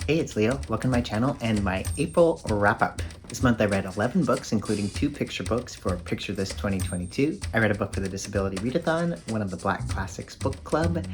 Hey, it's Leo. Welcome to my channel and my April wrap-up. This month I read 11 books, including 2 picture books for Picture This 2022. I read a book for the Disability Readathon, one of the Black Classics Book Club,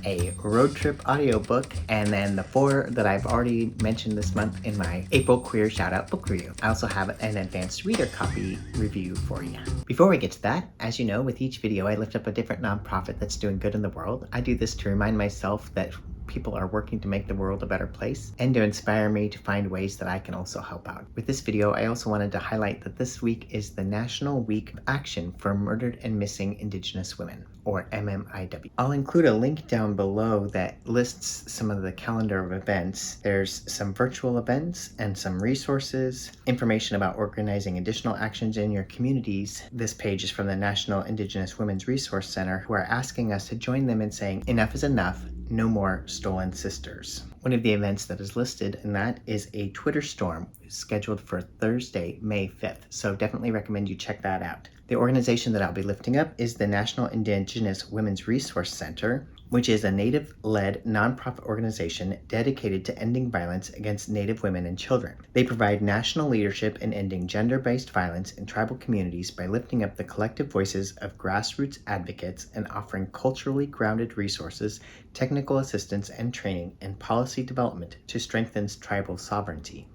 a road trip audiobook, and then the 4 that I've already mentioned this month in my April Queer Shoutout book review. I also have an advanced reader copy review for you. Before we get to that, as you know, with each video I lift up a different nonprofit that's doing good in the world. I do this to remind myself that people are working to make the world a better place and to inspire me to find ways that I can also help out. With this video, I also wanted to highlight that this week is the National Week of Action for Murdered and Missing Indigenous Women, or MMIW. I'll include a link down below that lists some of the calendar of events. There's some virtual events and some resources, information about organizing additional actions in your communities. This page is from the National Indigenous Women's Resource Center, who are asking us to join them in saying, "Enough is enough. No more stolen sisters." One of the events that is listed in that is a Twitter storm scheduled for Thursday, May 5th. So definitely recommend you check that out. The organization that I'll be lifting up is the National Indigenous Women's Resource Center, which is a Native-led nonprofit organization dedicated to ending violence against Native women and children. They provide national leadership in ending gender-based violence in tribal communities by lifting up the collective voices of grassroots advocates and offering culturally grounded resources, technical assistance and training, and policy development to strengthen tribal sovereignty.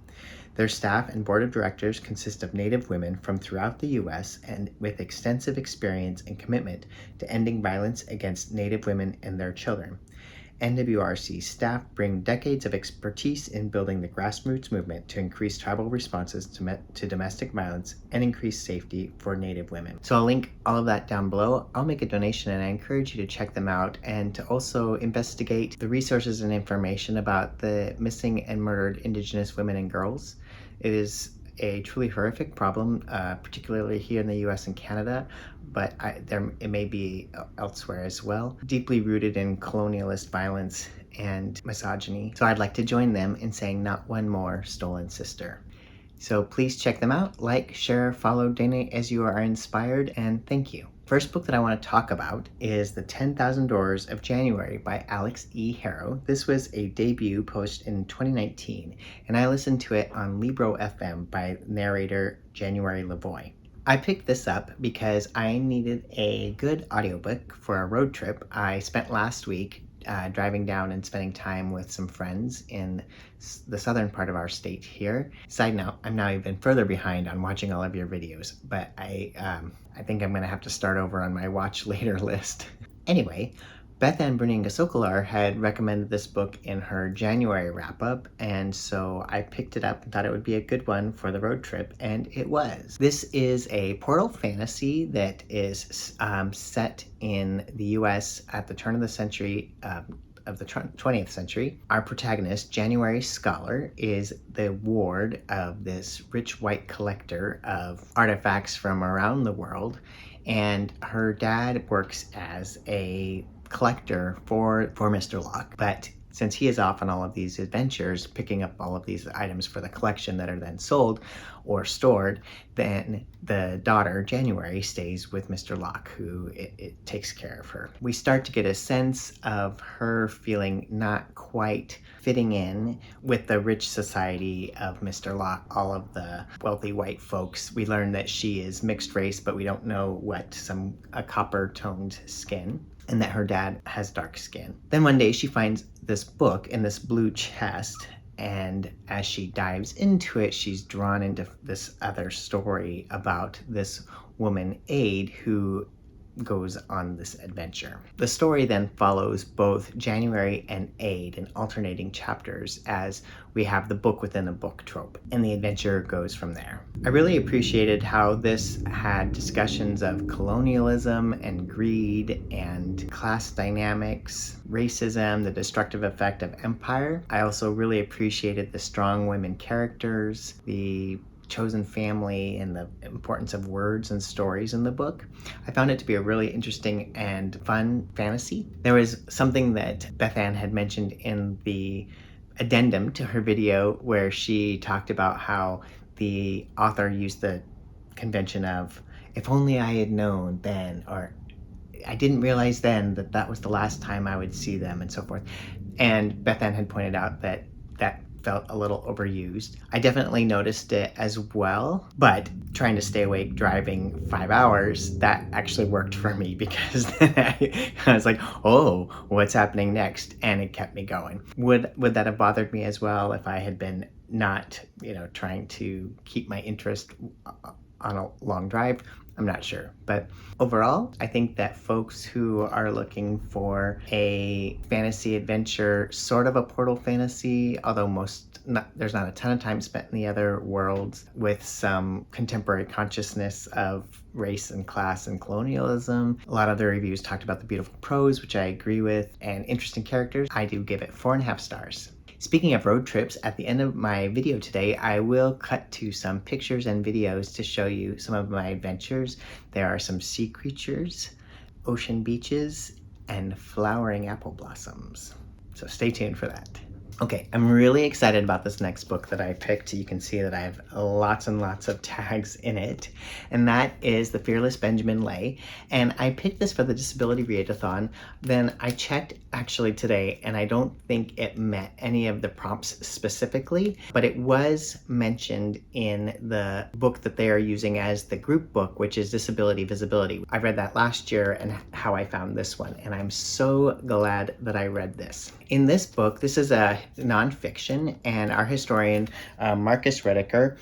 Their staff and board of directors consist of Native women from throughout the U.S. and with extensive experience and commitment to ending violence against Native women and their children. NWRC staff bring decades of expertise in building the grassroots movement to increase tribal responses to domestic violence and increase safety for Native women. So I'll link all of that down below. I'll make a donation and I encourage you to check them out and to also investigate the resources and information about the missing and murdered Indigenous women and girls. It is a truly horrific problem, particularly here in the US and Canada, but it may be elsewhere as well, deeply rooted in colonialist violence and misogyny. So I'd like to join them in saying not one more stolen sister. So please check them out, like, share, follow, donate as you are inspired, and thank you. First book that I want to talk about is The 10,000 Doors of January by Alix E. Harrow. This was a debut post in 2019, and I listened to it on Libro FM by narrator January Lavoie. I picked this up because I needed a good audiobook for a road trip I spent last week driving down and spending time with some friends in the southern part of our state here. Side note, I'm now even further behind on watching all of your videos, but I think I'm gonna have to start over on my watch later list. Anyway, Beth Ann Berninga-Sokolar had recommended this book in her January wrap-up, and so I picked it up and thought it would be a good one for the road trip, and it was. This is a portal fantasy that is set in the US at the turn of the century, of the 20th century. Our protagonist, January Scholar, is the ward of this rich white collector of artifacts from around the world, and her dad works as a collector for Mr. Locke, but since he is off on all of these adventures, picking up all of these items for the collection that are then sold or stored, then the daughter, January, stays with Mr. Locke, who it takes care of her. We start to get a sense of her feeling not quite fitting in with the rich society of Mr. Locke, all of the wealthy white folks. We learn that she is mixed race, but we don't know what, a copper-toned skin, and that her dad has dark skin. Then one day she finds this book in this blue chest, and as she dives into it, she's drawn into this other story about this woman, Aid, who goes on this adventure. The story then follows both January and Aid in alternating chapters as we have the book within a book trope, and the adventure goes from there. I really appreciated how this had discussions of colonialism and greed and class dynamics, racism, the destructive effect of empire. I also really appreciated the strong women characters, the chosen family, and the importance of words and stories in the book. I found it to be a really interesting and fun fantasy. There was something that Beth Ann had mentioned in the addendum to her video where she talked about how the author used the convention of, if only I had known then, or I didn't realize then that that was the last time I would see them, and so forth. And Beth Ann had pointed out that that felt a little overused. I definitely noticed it as well, but trying to stay awake driving 5 hours, that actually worked for me because then I was like, oh, what's happening next? And it kept me going. Would that have bothered me as well if I had been not, trying to keep my interest on a long drive? I'm not sure. But overall, I think that folks who are looking for a fantasy adventure, sort of a Portal fantasy, although there's not a ton of time spent in the other worlds, with some contemporary consciousness of race and class and colonialism. A lot of the reviews talked about the beautiful prose, which I agree with, and interesting characters. I do give it 4.5 stars. Speaking of road trips, at the end of my video today, I will cut to some pictures and videos to show you some of my adventures. There are some sea creatures, ocean beaches, and flowering apple blossoms. So stay tuned for that. Okay, I'm really excited about this next book that I picked. You can see that I have lots and lots of tags in it, and that is The Fearless Benjamin Lay. And I picked this for the Disability Readathon. Then I checked actually today, and I don't think it met any of the prompts specifically, but it was mentioned in the book that they are using as the group book, which is Disability Visibility. I read that last year and how I found this one, and I'm so glad that I read this. In this book, this is a nonfiction, and our historian, Marcus Rediker,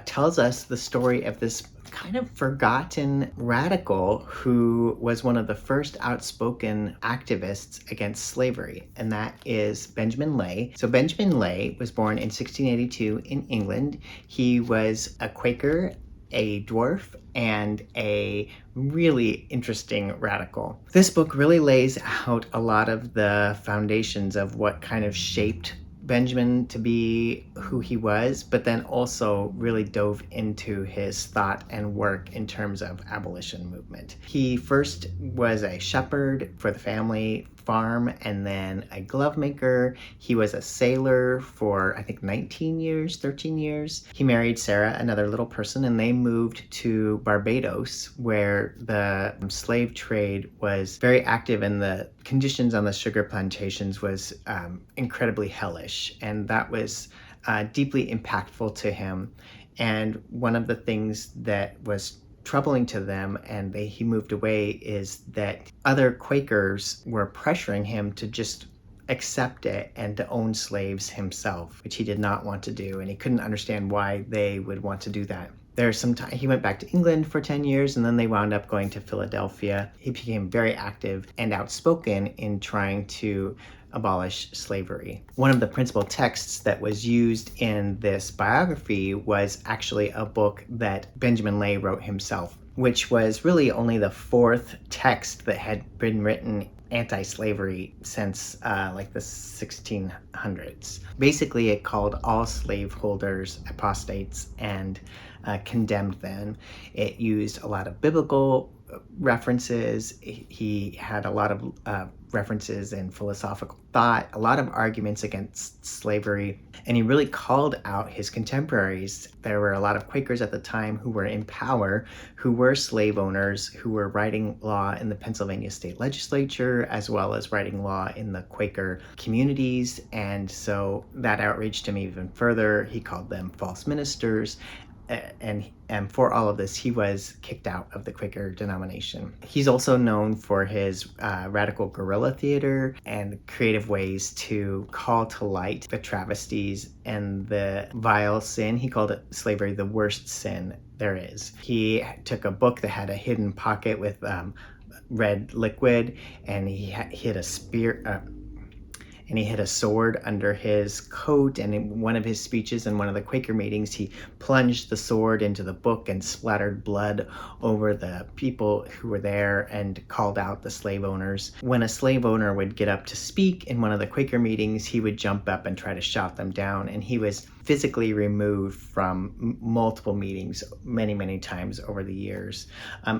tells us the story of this kind of forgotten radical who was one of the first outspoken activists against slavery, and that is Benjamin Lay. So Benjamin Lay was born in 1682 in England. He was a Quaker, a dwarf, and a really interesting radical. This book really lays out a lot of the foundations of what kind of shaped Benjamin to be who he was, but then also really dove into his thought and work in terms of abolition movement. He first was a shepherd for the family farm and then a glove maker. He was a sailor for I think 13 years. He married Sarah, another little person, and they moved to Barbados, where the slave trade was very active and the conditions on the sugar plantations was incredibly hellish, and that was deeply impactful to him. And one of the things that was troubling to them, and he moved away, is that other Quakers were pressuring him to just accept it and to own slaves himself, which he did not want to do, and he couldn't understand why they would want to do that. There's some time he went back to England for 10 years, and then they wound up going to Philadelphia. He became very active and outspoken in trying to abolish slavery. One of the principal texts that was used in this biography was actually a book that Benjamin Lay wrote himself, which was really only the fourth text that had been written anti-slavery since like the 1600s. Basically, it called all slaveholders apostates and condemned them. It used a lot of biblical references. He had a lot of references in philosophical thought, a lot of arguments against slavery, and he really called out his contemporaries. There were a lot of Quakers at the time who were in power, who were slave owners, who were writing law in the Pennsylvania state legislature, as well as writing law in the Quaker communities. And so that outraged him even further. He called them false ministers. And for all of this, he was kicked out of the Quaker denomination. He's also known for his radical guerrilla theater and creative ways to call to light the travesties and the vile sin. He called it slavery the worst sin there is. He took a book that had a hidden pocket with red liquid, and he hid a spear. And he hid a sword under his coat, and in one of his speeches in one of the Quaker meetings, he plunged the sword into the book and splattered blood over the people who were there and called out the slave owners. When a slave owner would get up to speak in one of the Quaker meetings, he would jump up and try to shout them down, and he was physically removed from multiple meetings many times over the years.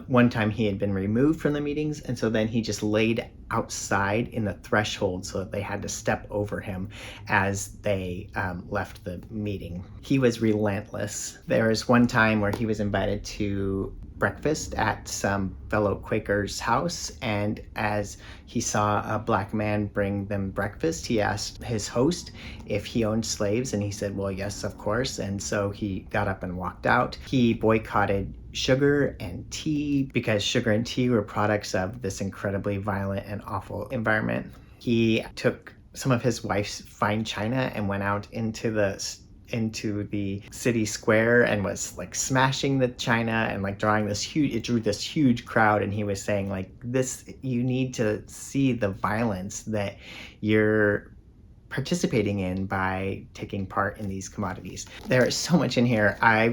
One time he had been removed from the meetings, and so then he just laid outside in the threshold so that they had to step over him as they left the meeting. He was relentless. There was one time where he was invited to breakfast at some fellow Quakers' house, and as he saw a black man bring them breakfast, he asked his host if he owned slaves, and he said, well, yes, of course. And so he got up and walked out. He boycotted sugar and tea because sugar and tea were products of this incredibly violent and awful environment. He took some of his wife's fine china and went out into the city square and was like smashing the china and like it drew this huge crowd. And he was saying like, you need to see the violence that you're participating in by taking part in these commodities. There is so much in here. I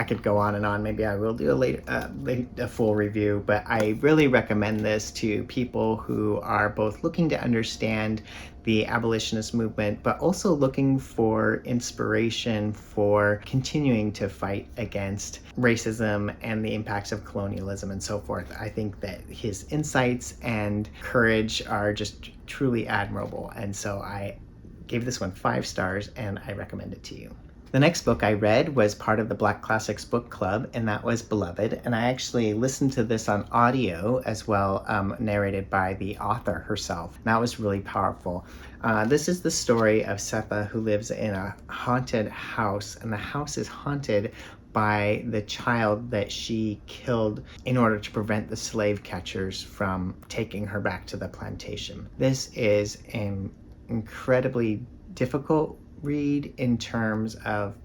could go on and on. Maybe I will do a full review, but I really recommend this to people who are both looking to understand the abolitionist movement, but also looking for inspiration for continuing to fight against racism and the impacts of colonialism and so forth. I think that his insights and courage are just truly admirable. And so I gave this one 5 stars and I recommend it to you. The next book I read was part of the Black Classics Book Club, and that was Beloved. And I actually listened to this on audio as well, narrated by the author herself. And that was really powerful. This is the story of Sethe, who lives in a haunted house, and the house is haunted by the child that she killed in order to prevent the slave catchers from taking her back to the plantation. This is an incredibly difficult read in terms of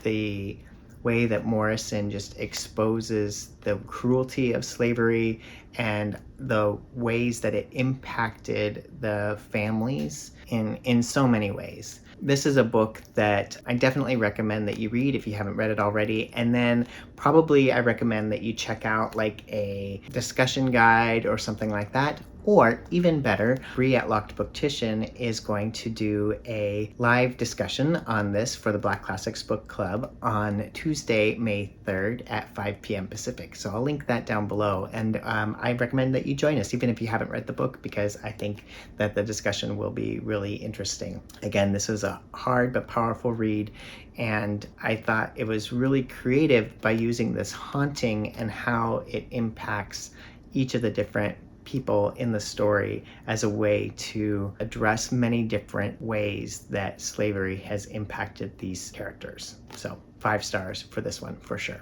the way that Morrison just exposes the cruelty of slavery and the ways that it impacted the families in so many ways. This is a book that I definitely recommend that you read if you haven't read it already. And then probably I recommend that you check out like a discussion guide or something like that. Or even better, Bree at Locked Booktition is going to do a live discussion on this for the Black Classics Book Club on Tuesday, May 3rd at 5 p.m. Pacific. So I'll link that down below. And I recommend that you join us, even if you haven't read the book, because I think that the discussion will be really interesting. Again, this was a hard but powerful read, and I thought it was really creative by using this haunting and how it impacts each of the different people in the story as a way to address many different ways that slavery has impacted these characters. So 5 stars for this one for sure.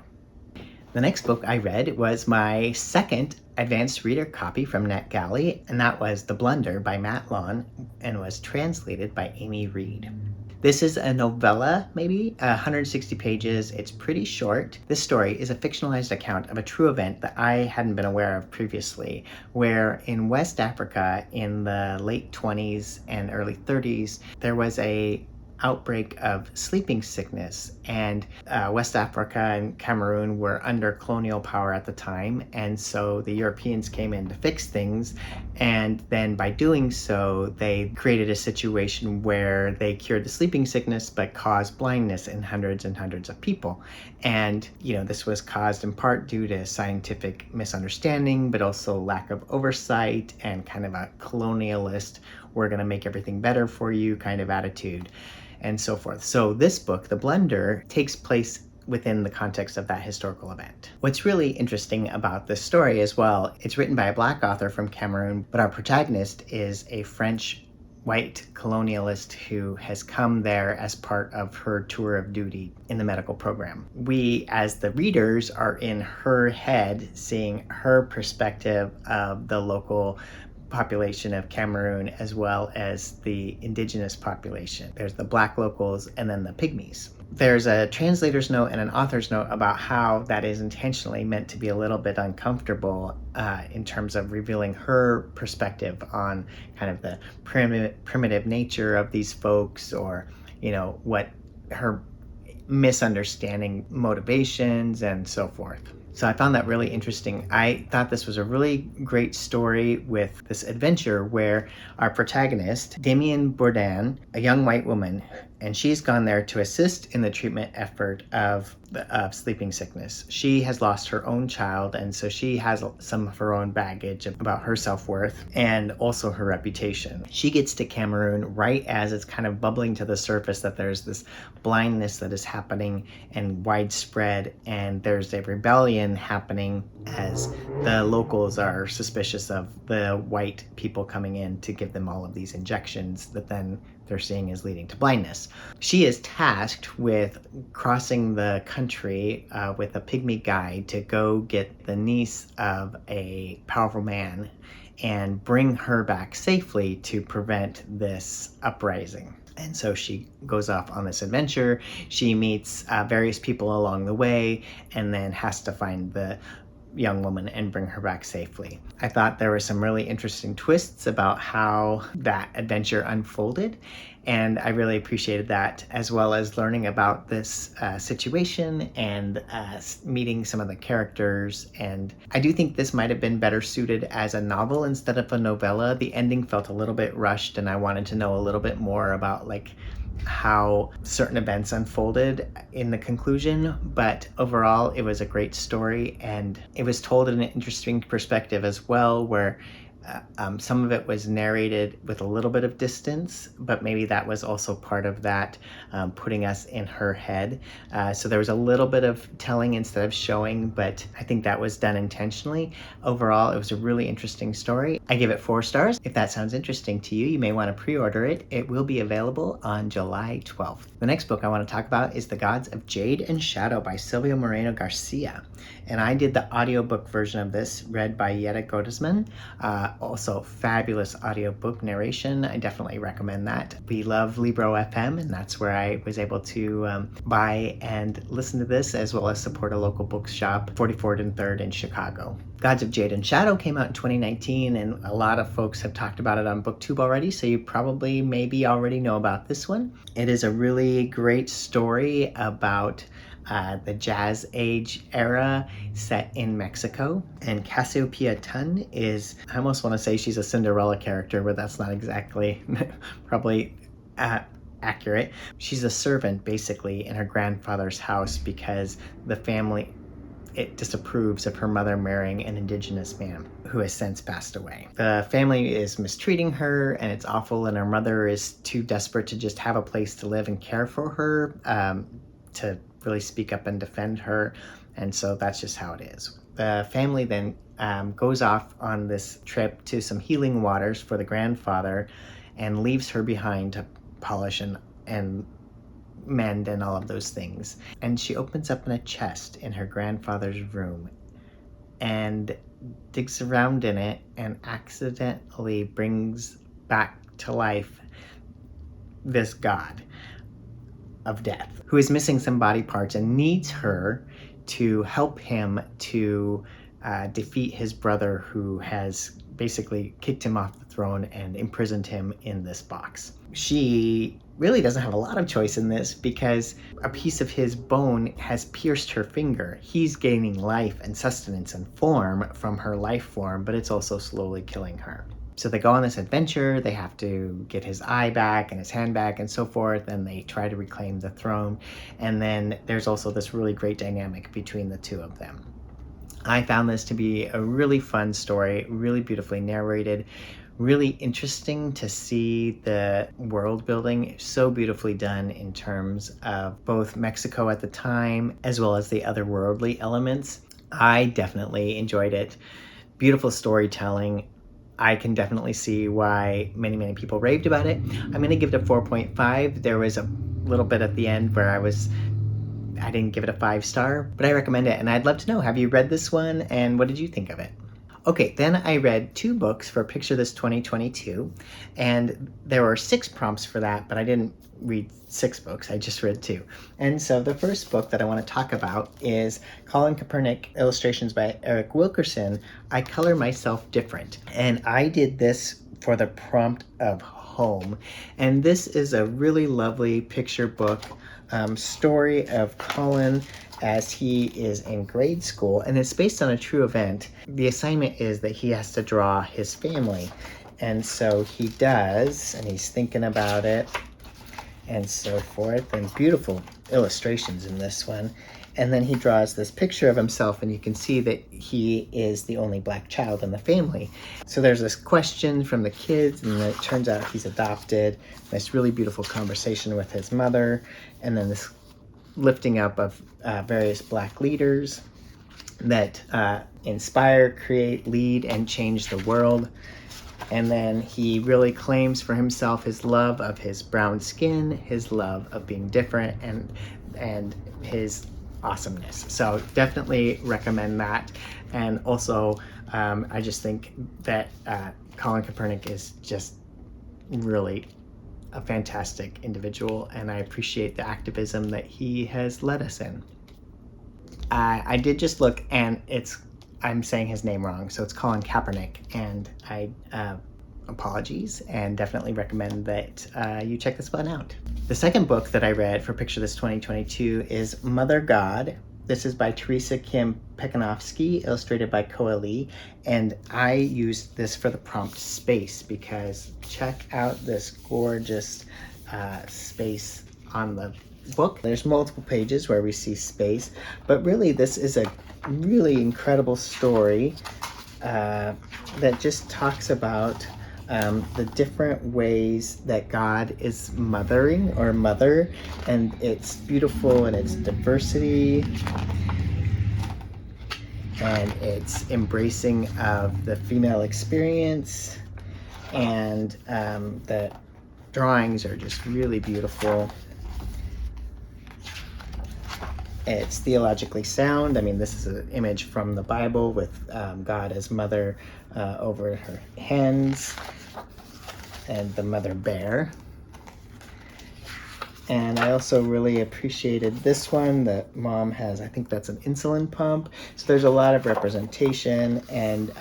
The next book I read was my second advanced reader copy from NetGalley, and that was The Blunder by Matt Lawn and was translated by Amy Reed. This is a novella, maybe 160 pages. It's pretty short. This story is a fictionalized account of a true event that I hadn't been aware of previously, where in West Africa in the late 20s and early 30s, there was a outbreak of sleeping sickness, and West Africa and Cameroon were under colonial power at the time, and so the Europeans came in to fix things, and then by doing so they created a situation where they cured the sleeping sickness but caused blindness in hundreds and hundreds of people. And this was caused in part due to scientific misunderstanding, but also lack of oversight and kind of a colonialist, we're going to make everything better for you kind of attitude, and so forth. So this book, The Blunder, takes place within the context of that historical event. What's really interesting about this story as well, it's written by a Black author from Cameroon, but our protagonist is a French white colonialist who has come there as part of her tour of duty in the medical program. We, as the readers, are in her head, seeing her perspective of the local population of Cameroon as well as the indigenous population. There's the Black locals and then the Pygmies. There's a translator's note and an author's note about how that is intentionally meant to be a little bit uncomfortable in terms of revealing her perspective on kind of the primitive nature of these folks, or what her misunderstanding motivations and so forth. So I found that really interesting. I thought this was a really great story with this adventure where our protagonist, Damien Bourdain, a young white woman, and she's gone there to assist in the treatment effort of sleeping sickness. She has lost her own child, and so she has some of her own baggage about her self-worth and also her reputation. She gets to Cameroon right as it's kind of bubbling to the surface that there's this blindness that is happening and widespread, and there's a rebellion happening as the locals are suspicious of the white people coming in to give them all of these injections that then they're seeing is leading to blindness. She is tasked with crossing the country with a pygmy guide to go get the niece of a powerful man and bring her back safely to prevent this uprising. And so she goes off on this adventure. She meets various people along the way and then has to find the young woman and bring her back safely. I thought there were some really interesting twists about how that adventure unfolded, and I really appreciated that, as well as learning about this situation and meeting some of the characters. And I do think this might have been better suited as a novel instead of a novella. The ending felt a little bit rushed, and I wanted to know a little bit more about how certain events unfolded in the conclusion, but overall it was a great story, and it was told in an interesting perspective as well, where some of it was narrated with a little bit of distance, but maybe that was also part of that putting us in her head. So there was a little bit of telling instead of showing, but I think that was done intentionally. Overall, it was a really interesting story. I give it 4 stars. If that sounds interesting to you, you may want to pre-order it. It will be available on July 12th. The next book I want to talk about is The Gods of Jade and Shadow by Silvia Moreno Garcia. And I did the audiobook version of this, read by Jette Godesman. Also, fabulous audiobook narration. I definitely recommend that. We love Libro FM, and that's where I was able to buy and listen to this, as well as support a local bookshop, 44th and 3rd in Chicago. Gods of Jade and Shadow came out in 2019, and a lot of folks have talked about it on BookTube already, so you probably maybe already know about this one. It is a really great story about the Jazz Age era set in Mexico. And Cassiopeia Tun is, I almost want to say she's a Cinderella character, but that's not exactly probably accurate. She's a servant basically in her grandfather's house because the family disapproves of her mother marrying an indigenous man who has since passed away. The family is mistreating her, and it's awful, and her mother is too desperate to just have a place to live and care for her to really speak up and defend her, and so that's just how it is. The family then goes off on this trip to some healing waters for the grandfather and leaves her behind to polish and mend and all of those things. And she opens up in a chest in her grandfather's room and digs around in it and accidentally brings back to life this god of death who is missing some body parts and needs her to help him to defeat his brother who has basically kicked him off the throne and imprisoned him in this box. She really doesn't have a lot of choice in this because a piece of his bone has pierced her finger. He's gaining life and sustenance and form from her life form, but it's also slowly killing her. So they go on this adventure, they have to get his eye back and his hand back and so forth, and they try to reclaim the throne. And then there's also this really great dynamic between the two of them. I found this to be a really fun story, really beautifully narrated, really interesting to see the world building so beautifully done in terms of both Mexico at the time as well as the otherworldly elements. I definitely enjoyed it. Beautiful storytelling. I can definitely see why many people raved about it. I'm going to give it a 4.5. There was a little bit at the end where I didn't give it a 5-star, but I recommend it. And I'd love to know, have you read this one and what did you think of it? Okay, then I read 2 books for Picture This 2022, and there were 6 prompts for that, but I didn't read 6 books, I just read 2. And so the first book that I want to talk about is Colin Kaepernick, illustrations by Eric Wilkerson, I Color Myself Different. And I did this for the prompt of home. And this is a really lovely picture book story of Colin as he is in grade school, and it's based on a true event. The assignment is that he has to draw his family, and so he does, and he's thinking about it, and so forth, and beautiful illustrations in this one. And then he draws this picture of himself, and you can see that he is the only black child in the family. So there's this question from the kids, and it turns out he's adopted. This really beautiful conversation with his mother, and then this lifting up of various black leaders that inspire, create, lead, and change the world. And then he really claims for himself his love of his brown skin, his love of being different, and his awesomeness. So definitely recommend that. And also, I just think that Colin Kaepernick is just really a fantastic individual, and I appreciate the activism that he has led us in. I did just look, and I'm saying his name wrong, so it's Colin Kaepernick, and I apologies, and definitely recommend that you check this one out. The second book that I read for Picture This 2022 is Mother God. This is by Teresa Kim Pekanofsky, illustrated by Koa Lee, and I used this for the prompt space because check out this gorgeous space on the book. There's multiple pages where we see space, but really this is a really incredible story that just talks about the different ways that God is mothering or mother, and it's beautiful in its diversity and its embracing of the female experience, and the drawings are just really beautiful. It's theologically sound. I mean, this is an image from the Bible with God as mother over her hens and the mother bear. And I also really appreciated this one that mom has. I think that's an insulin pump. So there's a lot of representation, and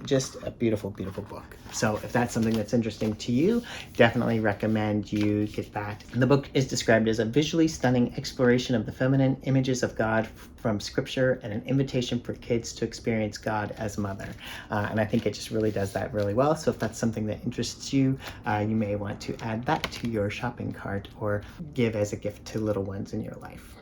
just a beautiful, beautiful book. So if that's something that's interesting to you, definitely recommend you get that. The book is described as a visually stunning exploration of the feminine images of God from scripture, and an invitation for kids to experience God as mother. And I think it just really does that really well. So if that's something that interests you, you may want to add that to your shopping cart or give as a gift to little ones in your life.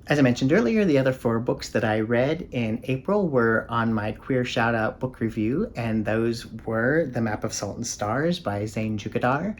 As I mentioned earlier, the other 4 books that I read in April were on my Queer Shoutout book review, and those were The Map of Salt and Stars by Zane Jukadar,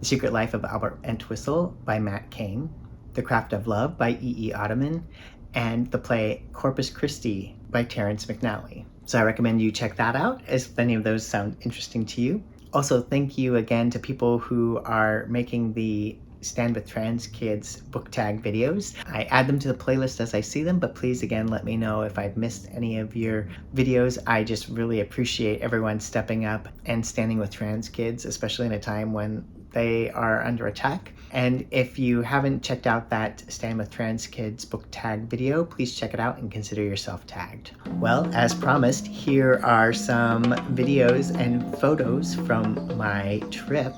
The Secret Life of Albert Entwistle by Matt Kane, The Craft of Love by E.E. Ottoman, and the play Corpus Christi by Terrence McNally. So I recommend you check that out if any of those sound interesting to you. Also, thank you again to people who are making the Stand With Trans Kids book tag videos. I add them to the playlist as I see them, but please again let me know if I've missed any of your videos. I just really appreciate everyone stepping up and standing with trans kids, especially in a time when they are under attack. And if you haven't checked out that Stand With Trans Kids book tag video, please check it out and consider yourself tagged. Well, as promised, here are some videos and photos from my trip.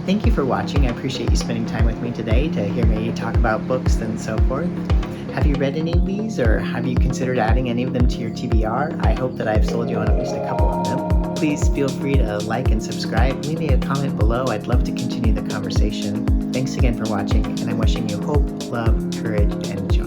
Thank you for watching. I appreciate you spending time with me today to hear me talk about books and so forth. Have you read any of these, or have you considered adding any of them to your TBR? I hope that I've sold you on at least a couple of them. Please feel free to like and subscribe. Leave me a comment below. I'd love to continue the conversation. Thanks again for watching, and I'm wishing you hope, love, courage, and joy.